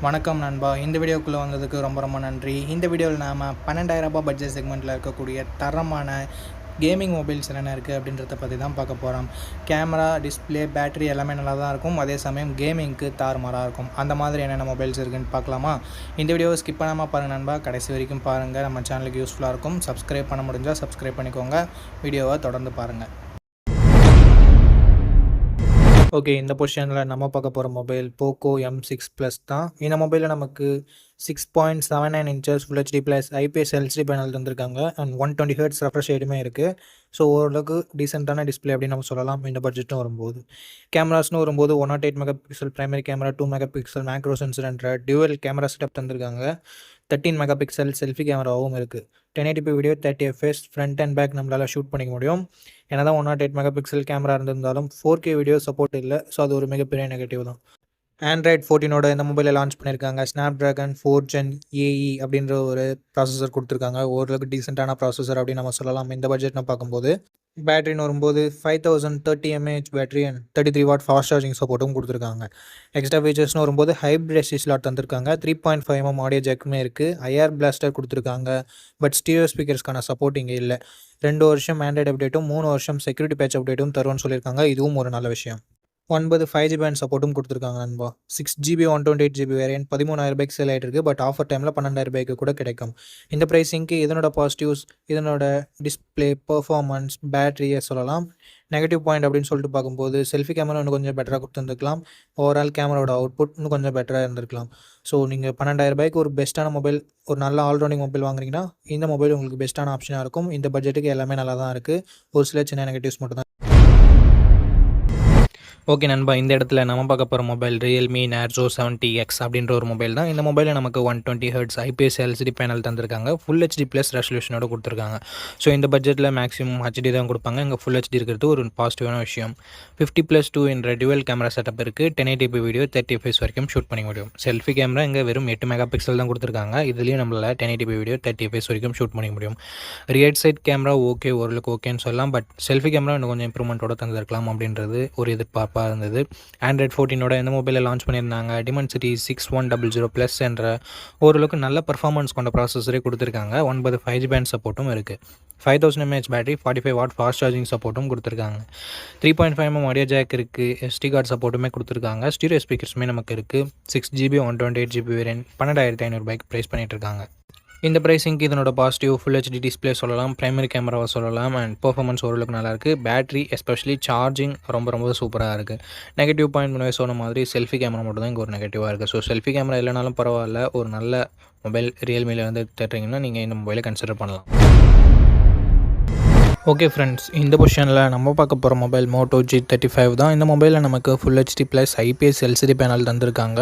வணக்கம் நண்பா. இந்த வீடியோக்குள்ளே வந்ததுக்கு ரொம்ப நன்றி. இந்த வீடியோவில் நாம் 12,000 பட்ஜெட் செக்மெண்ட்டில் இருக்கக்கூடிய தரமான கேமிங் மொபைல்ஸ் என்னென்ன இருக்குது அப்படின்றத பற்றி தான் பார்க்க போகிறோம். கேமரா, டிஸ்பிளே, பேட்டரி எல்லாமே நல்லா தான் இருக்கும். அதே சமயம் கேமிங்க்கு தாறுமாறாக இருக்கும். அந்த மாதிரி என்னென்ன மொபைல்ஸ் இருக்குதுன்னு பார்க்கலாமா? இந்த வீடியோவை ஸ்கிப் பண்ணாமல் பாருங்கள் நண்பா. கடைசி வரைக்கும் பாருங்கள். நம்ம சேனலுக்கு யூஸ்ஃபுல்லாக இருக்கும். சப்ஸ்கிரைப் பண்ண முடிஞ்சால் சப்ஸ்கிரைப் பண்ணிக்கோங்க. வீடியோவை தொடர்ந்து பாருங்கள். ஓகே, இந்த பொசிஷனில் நம்ம பார்க்க போகிற மொபைல் போக்கோ M6 Plus தான். இந்த மொபைலில் நமக்கு 6.79 inches full HD plus IPS LCD panel தந்திருக்காங்க அண்ட் 120 Hz ரெஃப்ரெஷ் ரேட்டுமே இருக்குது. ஸோ ஓரளவுக்கு டீசெண்டான டிஸ்பிளே அப்படின்னு நம்ம சொல்லலாம் இந்த பட்ஜெட்டும் வரும்போது. கேமராஸ்னு வரும்போது 108 megapixel primary camera, 2 megapixel macro சென்சர்ன்ற டியூவல் கேமரா செட்டப் தந்திருக்காங்க. 13 மெகாபிக்சல் செல்ஃபி கேமராவும் இருக்குது. 1080p video 30 fps front and back நம்மளால் ஷூட் பண்ணிக்க முடியும். ஏன்னா தான் 108 மெகாபிக்சல் கேமரா இருந்திருந்தாலும் 4K வீடியோ சப்போர்ட் இல்லை. ஸோ அது ஒரு மிகப்பெரிய நெகட்டிவ் தான். ஆண்ட்ராய்ட் 14 இந்த மொபைலை லான்ச் பண்ணியிருக்காங்க. ஸ்னாப்ட்ராகன் 4 Gen AE அப்படின்ற ஒரு ப்ராசஸர் கொடுத்துருக்காங்க. ஓரளவுக்கு டீசெண்டான ப்ராசஸர் அப்படின்னு நம்ம சொல்லலாம் இந்த பட்ஜெட்னு பார்க்கும்போது. பேட்டரின்னு வரும்போது 5030 mAh battery and 33 what fast charging சப்போர்ட்டும் கொடுத்துருக்காங்க. எக்ஸ்ட்ரா ஃபீச்சர்ஸ்னு வரும்போது ஹைப்ரிட் எஸ்டி ஸ்லாட் தந்திருக்காங்க. 3.5 mm ஆடியோ ஜாக்குமே இருக்குது. IR பிளாஸ்டர் கொடுத்துருக்காங்க. பட் ஸ்டீரியோ ஸ்பீக்கர்ஸ்க்கான சப்போர்ட் இங்கே இல்லை. 2 வருஷம் ஆண்ட்ராய்டு அப்டேட்டும் 3 வருஷம் செக்யூரிட்டி பேட்ச் அப்டேட்டும் தருவோம்னு சொல்லியிருக்காங்க. இதுவும் ஒரு நல்ல விஷயம். 9 5G பேண்ட் சப்போர்ட்டும் கொடுத்துருக்காங்க நண்பா. 6GB 128GB வேரியன்ட் 13,000 சேல் ஆகிட்டு இருக்குது. பட் ஆஃபர் டைமில் 12,000 கூட கிடைக்கும். இந்த ப்ரைஸிங்க்கு இதனோட பாசிட்டிவ்ஸ், இதனோட டிஸ்பிளே, பர்ஃபார்மன்ஸ், பேட்டரியை சொல்லலாம். நெகட்டிவ் பாயிண்ட் அப்படின்னு சொல்லிட்டு பார்க்கும்போது செல்ஃபி கேமரா இன்னும் கொஞ்சம் பெட்டராக கொடுத்துருந்துருக்கலாம். ஓவரால் கேமராவோட அவுட்புட் இன்னும் கொஞ்சம் பெட்டராக இருந்திருக்கலாம். ஸோ நீங்கள் 12,000 ஒரு பெஸ்ட்டான மொபைல், ஒரு நல்ல ஆல்ரவுண்டிங் மொபைல் வாங்குறீங்கன்னா இந்த மொபைல் உங்களுக்கு பெஸ்ட்டான ஆப்ஷனாக இருக்கும். இந்த பட்ஜெட்டுக்கு எல்லாமே நல்லா தான் இருக்குது. ஒரு சில சின்ன நெகட்டிவ்ஸ் மட்டும் தான். ஓகே நண்பா, இந்த இடத்துல நம்ம பார்க்க போகிற மொபைல் ரியல்மி நார்சோ 70X அப்படின்ற ஒரு மொபைல் தான். இந்த மொபைலில் நமக்கு 120 Hz ஐபிஎஸ் எல்சிடி பேனல் தந்திருக்காங்க. ஃபுல் ஹெச்டி ப்ளஸ் ரெசல்யூஷனோட கொடுத்துருக்காங்க. ஸோ இந்த பட்ஜெட்டில் மேக்ஸிமம் ஹெச்டி தான் கொடுப்பாங்க. இங்கே ஃபுல் ஹெச்டி இருக்கிறது ஒரு பாசிட்டிவான விஷயம். 50+2 என்ற டியூவல் கேமரா செட்டப் இருக்குது. 1080p வீடியோ 30 fps வரைக்கும் ஷூட் பண்ண முடியும். செல்ஃபி கேமரா இங்கே வெறும் 8 மெகாபிக்சல் தான் கொடுத்துருக்காங்க. இதுலேயும் நம்மளால் 1080p வீடியோ 30 fps வரைக்கும் ஷூட் பண்ணிக்க முடியும். ரியர் சைட் கேமரா ஓகே, ஓரளவுக்கு ஓகேன்னு சொல்லலாம். பட் செல்ஃபி கேமரா இன்னும் கொஞ்சம் இம்ப்ரூவ்மெண்ட்டோட தந்திருக்கலாம் அப்படின்றது ஒரு எதிர்பார்ப்பாக இருந்தது. ஆண்ட்ராய்ட் 14 இந்த மொபைலை லான்ச் பண்ணியிருந்தாங்க. Dimensity 6100+ என்ற ஓரளவுக்கு நல்ல பர்ஃபார்மன்ஸ் கொண்ட ப்ராசஸரே கொடுத்துருக்காங்க. 9 5G பேண்ட் சப்போர்ட்டும் இருக்குது. 5000 mAh battery, 45 what fast charging சப்போர்ட்டும் கொடுத்துருக்காங்க. 3.5 mm ஆடியோ ஜாக் இருக்குது. SD கார்டு சப்போர்ட்டுமே கொடுத்துருக்காங்க. ஸ்டீரியோ ஸ்பீக்கர்ஸுமே நமக்கு இருக்குது. 6GB 128GB வேரியன்ட் 12,500 ப்ரைஸ் பண்ணிட்டு இருக்காங்க. இந்த ப்ரைஸிங்க்கு இதனோட பாசிட்டிவ் ஃபுல் ஹெச்டி டிஸ்பிளே சொல்லலாம், பிரைமரி கேமராவை சொல்லலாம் அண்ட் பர்ஃபார்மன்ஸ் ஓரளவுக்கு நல்லாயிருக்கு. பேட்டரி எஸ்பெஷலி சார்ஜிங் ரொம்ப சூப்பராக இருக்குது. நெகட்டிவ் பாயிண்ட் முன்னாடி சொன்ன மாதிரி செல்ஃபி கேமரா மட்டும் தான் இங்கே ஒரு நெகட்டிவாக இருக்குது. ஸோ செல்ஃபி கேமரா இல்லைனாலும் பரவாயில்ல, ஒரு நல்ல மொபைல் ரியல்மியில் வந்து தேடுறீங்கன்னா நீங்கள் இந்த மொபைலை கன்சிடர் பண்ணலாம். ஓகே ஃப்ரெண்ட்ஸ், இந்த பொசிஷனில் நம்ம பார்க்க போகிற மொபைல் மோட்டோ G35 தான். இந்த மொபைலில் நமக்கு full HD plus IPS LCD panel தந்திருக்காங்க.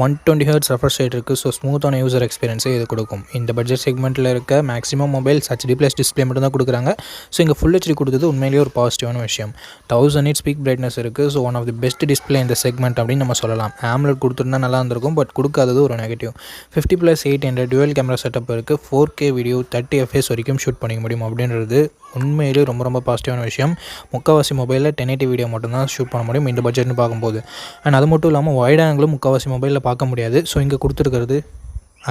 120 Hz ரெஃப்ரெஷ் ரேட் இருக்குது. ஸோ ஸ்மூத்தான யூசர் எக்ஸ்பீரியன்ஸை இது கொடுக்கும். இந்த பட்ஜெட் செக்மெண்ட்டில் இருக்க maximum mobiles HD plus display மட்டும் தான் கொடுக்குறாங்க. ஸோ இங்கே ஃபுல் ஹெச்டி கொடுத்தது உண்மையிலேயே ஒரு பாசிட்டிவான விஷயம். 1000 nits பீக் பிரைட்னஸ் இருக்குது. So one of the best display இந்த செக்மெண்ட் அப்படின்னு நம்ம சொல்லலாம். AMOLED கொடுத்துருந்தா நல்லா இருந்திருக்கும், பட் கொடுக்காதது ஒரு நெகட்டிவ். 50+8 என்ற டியூவல் கேமரா செட்டப் இருக்குது. 4K வீடியோ 30 fps வரைக்கும் ஷூட் பண்ணிக்க முடியும் அப்படின்றது உண்மையிலே ரொம்ப பாசிட்டிவான விஷயம். முக்கால்வாசி மொபைலில் 1080 வீடியோ மட்டும்தான் ஷூட் பண்ண முடியும் இந்த பட்ஜெட்னு பார்க்கும்போது. அண்ட் அது மட்டும் இல்லாமல் வைட் ஆங்கிளும் முக்கால்வாசி மொபைலில் பார்க்க முடியாது. ஸோ இங்கே கொடுத்துருக்கிறது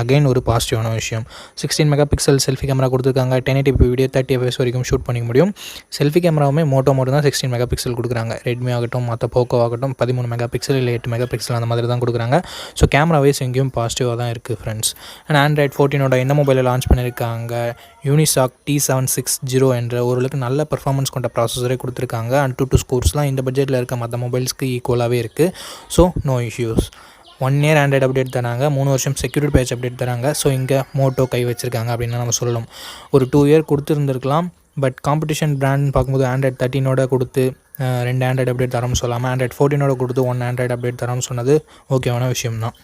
அகைன் ஒரு பாசிட்டிவான விஷயம். 16 மெகாபிக்சல் செல்ஃபி கேமரா கொடுத்துருக்காங்க. 1080p வீடியோ 30 fps வரைக்கும் ஷூட் பண்ணிக்க முடியும். செல்ஃபி கேமராவுமே மோட்டோ மட்டும் தான் 16 மெகாபிக்சல் கொடுக்குறாங்க. ரெட்மி ஆகட்டும், மற்ற போக்கோ ஆகட்டும் 13 மெகாபிக்சல் இல்லை 8 மெகாபிக்சல் அந்த மாதிரி தான் கொடுக்குறாங்க. ஸோ கேமரா வைஸ் எங்கேயும் பாசிட்டிவாக தான் இருக்குது ஃப்ரெண்ட்ஸ். அண்ட் ஆண்ட்ராய்ட் 14 இந்த மொபைலில் லான்ச் பண்ணியிருக்காங்க. யூனிசாக் T760 என்ற ஓரளவுக்கு நல்ல பர்ஃபார்மன்ஸ் கொண்ட ப்ராசஸரே கொடுத்துருக்காங்க. அண்ட் 2 ஸ்கோர்ஸ்லாம் இந்த பட்ஜெட்டில் இருக்க மற்ற மொபைல்ஸ்க்கு ஈக்குவலாகவே இருக்குது. So no issues. 1 year Android update தராங்க. 3 வருஷம் செக்யூரிட்டி பேட்ச் அப்டேட் தராங்க. ஸோ இங்கே மோட்டோ கை வச்சுருக்காங்க அப்படின்னு நம்ம சொல்லணும். ஒரு 2 year கொடுத்துருந்துருக்கலாம். பட் காம்படிஷன் பிராண்ட்னு பார்க்கும்போது ஆண்ட்ராய்ட் 13 கொடுத்து 2 ஆண்ட்ராய்டு அப்டேட் தரோம்னு சொல்லாமல் ஆண்ட்ராய்ட் 14 கொடுத்து 1 ஆண்ட்ராய்டு அப்டேட் தரோம்னு சொன்னது ஓகேவான விஷயம் தான்.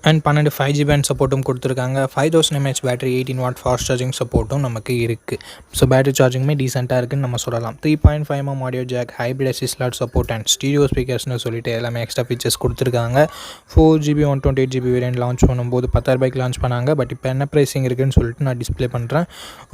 அண்ட் 12 5G பேண்ட் சப்போர்ட்டும் கொடுத்துருக்காங்க. 5000 mAh battery, 18 what fast charging சப்போர்ட்டும் நமக்கு இருக்குது. ஸோ பேட்டரி சார்ஜிங்குமே டீசெண்டாக இருக்குதுன்னு நம்ம சொல்லலாம். 3.5 mm audio jack, hybrid SD slot support and stereo ஸ்பீக்கர்ஸ்னு சொல்லிட்டு எல்லாமே எக்ஸ்ட்ரா ஃபீச்சர்ஸ் கொடுத்துருக்காங்க. 4GB 128GB வேரியன்ட் லான்ச் பண்ணும்போது 10,000 லான்ச் பண்ணாங்க. பட் இப்போ என்ன ப்ரைஸிங் இருக்குதுன்னு சொல்லிட்டு நான் டிஸ்பிளே பண்ணுறேன்.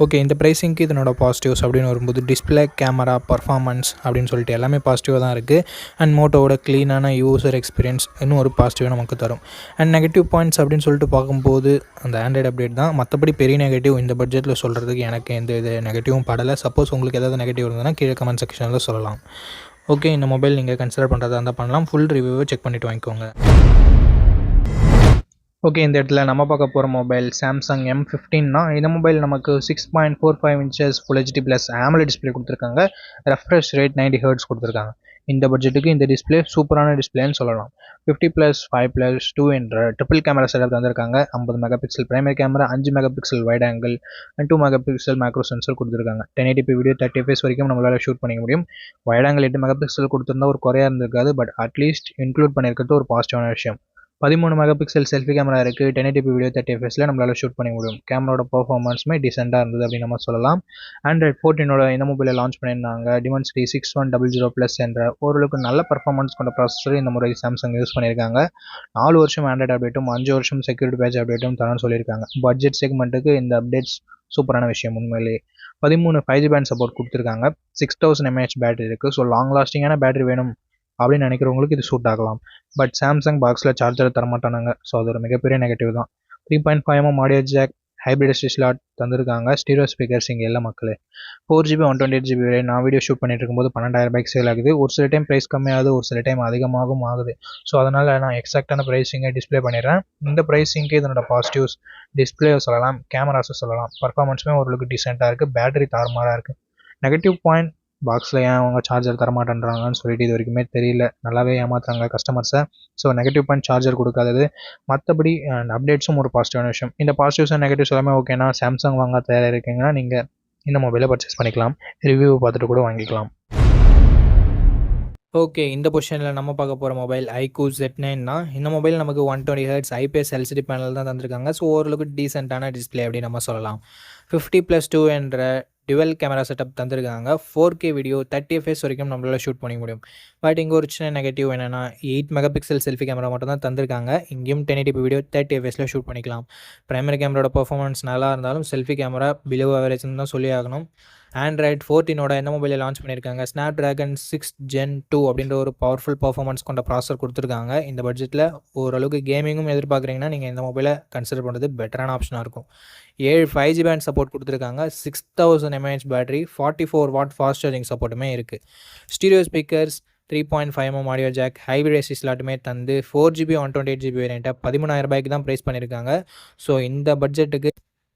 ஓகே, இந்த ப்ரைஸிங்க்கு இதனோட பாசிட்டிவ்ஸ் அப்படின்னு வரும்போது டிஸ்பிளே, கேமரா, பர்ஃபார்மன்ஸ் அப்படின்னு சொல்லிட்டு எல்லாமே பாசிட்டிவாக தான் இருக்குது. அண்ட் மோட்டோவோட க்ளீனான யூசர் எக்ஸ்பீரியன்ஸ் இன்னும் ஒரு பாசிட்டிவாக நமக்கு தரும். அண்ட் நெகட்டிவ் நெகட்டிவ் பாயிண்ட்ஸ் அப்படின்னு சொல்லிட்டு பார்க்கும்போது அந்த ஆண்ட்ராய்டு அப்டேட் தான். மற்றபடி பெரிய நெகட்டிவ் இந்த பட்ஜெட்டில் சொல்கிறதுக்கு எனக்கு எந்த இது நெகட்டிவும் படலை. சப்போஸ் உங்களுக்கு ஏதாவது நெகட்டிவ் இருந்ததுன்னா கீழே கமெண்ட் செக்ஷனில் சொல்லலாம். ஓகே, இந்த மொபைல் நீங்கள் கன்சிடர் பண்ணுறதா இருந்தால் பண்ணலாம். ஃபுல் ரிவ்யூவை செக் பண்ணிவிட்டு வாங்கிக்கோங்க. ஓகே, இந்த இடத்துல நம்ம பார்க்க போகிற மொபைல் சாம்சங் M15 தான். இந்த மொபைல் நமக்கு 6.45 inches full HD plus AMOLED display கொடுத்துருக்காங்க. ரெஃப்ரெஷ் ரேட் 90 Hz கொடுத்துருக்காங்க. இந்த பட்ஜெட்டுக்கு இந்த டிஸ்பிளே சூப்பரான டிஸ்பிளேன்னு சொல்லலாம். 50+5+2 என்ற ட்ரிபிள் கேமரா செட்டப் தந்திருக்காங்க. 50 mega pixel primary camera, 5 mega pixel wide angle and 2 mega pixel macro sensor கொடுத்துருக்காங்க. 1080p வீடியோ 30 fps வரைக்கும் நம்மளால் ஷூட் பண்ணிக்க முடியும். வைட் ஆங்கிள் 8 மெகா பிக்சல் கொடுத்துருந்தா ஒரு குறையாக இருந்திருக்காது. பட் அட்லீஸ்ட் இன்க்ளூட் பண்ணியிருக்கிறது ஒரு பாசிட்டிவான விஷயம். 13 மெகா பிக்சல் செல்ஃபி கேமரா இருக்குது. 1080p வீடியோ 30 fps நம்மளால் ஷூட் பண்ண முடியும். கேமராவோட பர்ஃபார்மன்ஸுமே டீசெண்டாக இருந்தது அப்படின்னு நம்ம சொல்லலாம். ஆண்ட்ராய்ட் 14 இந்த மொபைலை லான்ச் பண்ணியிருந்தாங்க. Dimensity 6100+ என்ற ஓரளவுக்கு நல்ல பர்ஃபார்மன்ஸ் கொண்ட ப்ராசஸர் இந்த முறை சாம்சங் யூஸ் பண்ணியிருக்காங்க. 4 வருஷம் ஆண்ட்ராய்டு அப்டேட்டும் 5 வருஷம் செக்யூரிட்டி பேட்ச் அப்டேட்டும் தரேன்னு சொல்லியிருக்காங்க. பட்ஜெட் செக்மெண்ட்டுக்கு இந்த அப்டேட்ஸ் சூப்பரான விஷயம் உண்மையிலேயே. 13 5G பேண்ட் சப்போர்ட் கொடுத்துருக்காங்க. 6000 mAh பேட்டரி இருக்குது. ஸோ லாங் லாஸ்டிங்கான பேட்டரி வேணும் அப்படின்னு நினைக்கிறவங்களுக்கு இது சூட் ஆகலாம். பட் சாம்சங் பாக்ஸில் சார்ஜர் தரமாட்டானாங்க. ஸோ அது ஒரு மிகப்பெரிய நெகட்டிவ் தான். 3.5mm audio jack, hybrid SD slot தந்திருக்காங்க. ஸ்டீரியோ ஸ்பீக்கர்ஸ் இங்கே இல்லை மக்களே. 4GB 128GB வரை நான் வீடியோ ஷூட் பண்ணிட்டு இருக்கும்போது 12,000 சேல் ஆகுது. ஒரு சில டைம் ப்ரைஸ் கம்மியாகுது, ஒரு சில டைம் அதிகமாகவும் ஆகுது. ஸோ அதனால் நான் எக்ஸாக்டான ப்ரைஸிங்கை டிஸ்பிளே பண்ணிடுறேன். இந்த ப்ரைஸிங்க்கு இதனோட பாசிட்டிவ்ஸ் டிஸ்பிளே சொல்லலாம், கேமராஸும் சொல்லலாம். பர்ஃபார்மன்ஸுமே ஓரளவுக்கு டீசெண்டாக இருக்குது. பேட்டரி தாறுமாறாக இருக்குது. நெகட்டிவ் பாயிண்ட் பாக்ஸில் ஏன் அவங்க சார்ஜர் தரமாட்டேன்றாங்கன்னு சொல்லிட்டு இது வரைக்குமே தெரியல. நல்லாவே ஏமாத்துறாங்க கஸ்டமர்ஸை. ஸோ நெகட்டிவ் பாயிண்ட் சார்ஜர் கொடுக்காதது. மற்றபடி அப்டேட்ஸும் ஒரு பாசிட்டிவான விஷயம். இந்த பாசிட்டிவ்ஸ் அண்ட் நெகட்டிவ்ஸ் எல்லாமே ஓகேனா சாம்சங் வாங்க தயாராக இருக்கீங்கன்னா நீங்கள் இந்த மொபைலை பர்ச்சேஸ் பண்ணிக்கலாம். ரிவ்யூவை பார்த்துட்டு கூட வாங்கிக்கலாம். ஓகே, இந்த பொசிஷனில் நம்ம பார்க்க போகிற மொபைல் iQOO Z9 தான். இந்த மொபைல் நமக்கு 120 Hz IPS LCD பேனல் தான் தந்திருக்காங்க. ஸோ ஓரளவுக்கு டீசெண்டான டிஸ்பிளே அப்படின்னு நம்ம சொல்லலாம். 50+2 என்ற டுவெல் கேமரா செட்டப் தந்திருக்காங்க. 4K வீடியோ 30 fps வரைக்கும் நம்மளால் ஷூட் பண்ணிக்க முடியும். பட் இங்கே ஒரு சின்ன நெகட்டிவ் என்னென்னா 8 மெகா பிக்சல் செல்ஃபி கேமரா மட்டும் தான் தந்திருக்காங்க. இங்கேயும் 1080p வீடியோ 30 fps ஷூட் பண்ணிக்கலாம். பிரைமரி கேமராவோட பர்ஃபார்மன்ஸ் நல்லா இருந்தாலும் செல்ஃபி கேமரா பிலோ ஆவரேஜ்னு தான் சொல்லி ஆகணும். ஆண்ட்ராய்ட் 14 இந்த மொபைலில் லான்ச் பண்ணியிருக்காங்க. Snapdragon 6 Gen 2 அப்படின்ற ஒரு பவர்ஃபுல் பர்ஃபார்மன்ஸ் கொண்ட ப்ராசஸர் கொடுத்துருக்காங்க. இந்த பட்ஜெட்டில் ஓரளவுக்கு கேமிங்கும் எதிர்பார்க்குறீங்கன்னா நீங்கள் இந்த மொபைலை கன்சிடர் பண்ணுறது பெட்டரான ஆப்ஷனாக இருக்கும். 7 5G பேண்ட் சப்போர்ட் கொடுத்துருக்காங்க. 6000 mAh battery, 44 watt fast charging சப்போர்ட்டுமே இருக்குது. Stereo speakers, 3.5mm audio jack, hybrid SD ஸ்லாட்டுமே தந்து 4GB 128GB வேரியண்ட்டை 13,000 தான் ப்ரைஸ் பண்ணியிருக்காங்க. ஸோ இந்த பட்ஜெட்டுக்கு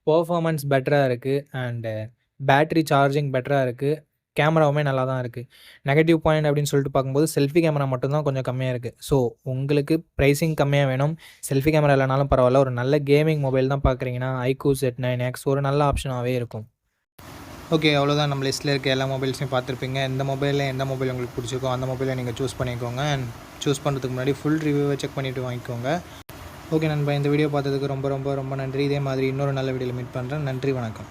பர்ஃபார்மன்ஸ் பெட்டராக இருக்குது அண்டு பேட்டரி சார்ஜிங் பெட்டராக இருக்குது. கேமராவுமே நல்லா தான் இருக்குது. நெகட்டிவ் பாயிண்ட் அப்படின்னு சொல்லிட்டு பார்க்கும்போது செல்ஃபி கேமரா மட்டும்தான் கொஞ்சம் கம்மியாக இருக்குது. ஸோ உங்களுக்கு ப்ரைஸிங் கம்மியாக வேணும், செல்ஃபி கேமரா இல்லைனாலும் பரவாயில்ல, ஒரு நல்ல கேமிங் மொபைல் தான் பார்க்குறீங்கன்னா iQOO Z9X ஒரு நல்ல ஆப்ஷனாகவே இருக்கும். ஓகே, அவ்வளோதான். நம்ம லிஸ்ட்டில் இருக்க எல்லா மொபைல்ஸையும் பார்த்துருப்பீங்க. எந்த மொபைலில் எந்த மொபைல் உங்களுக்கு பிடிச்சிருக்கோ அந்த மொபைலை நீங்கள் சூஸ் பண்ணிக்கோங்க. அண்ட் சூஸ் பண்ணுறதுக்கு முன்னாடி ஃபுல் ரிவ்யூவை செக் பண்ணிவிட்டு வாங்கிக்கோங்க. ஓகே நண்பா, இந்த வீடியோ பார்த்ததுக்கு ரொம்ப ரொம்ப ரொம்ப நன்றி. இதே மாதிரி இன்னொரு நல்ல வீடியோவில் மீட் பண்ணுறேன். நன்றி, வணக்கம்.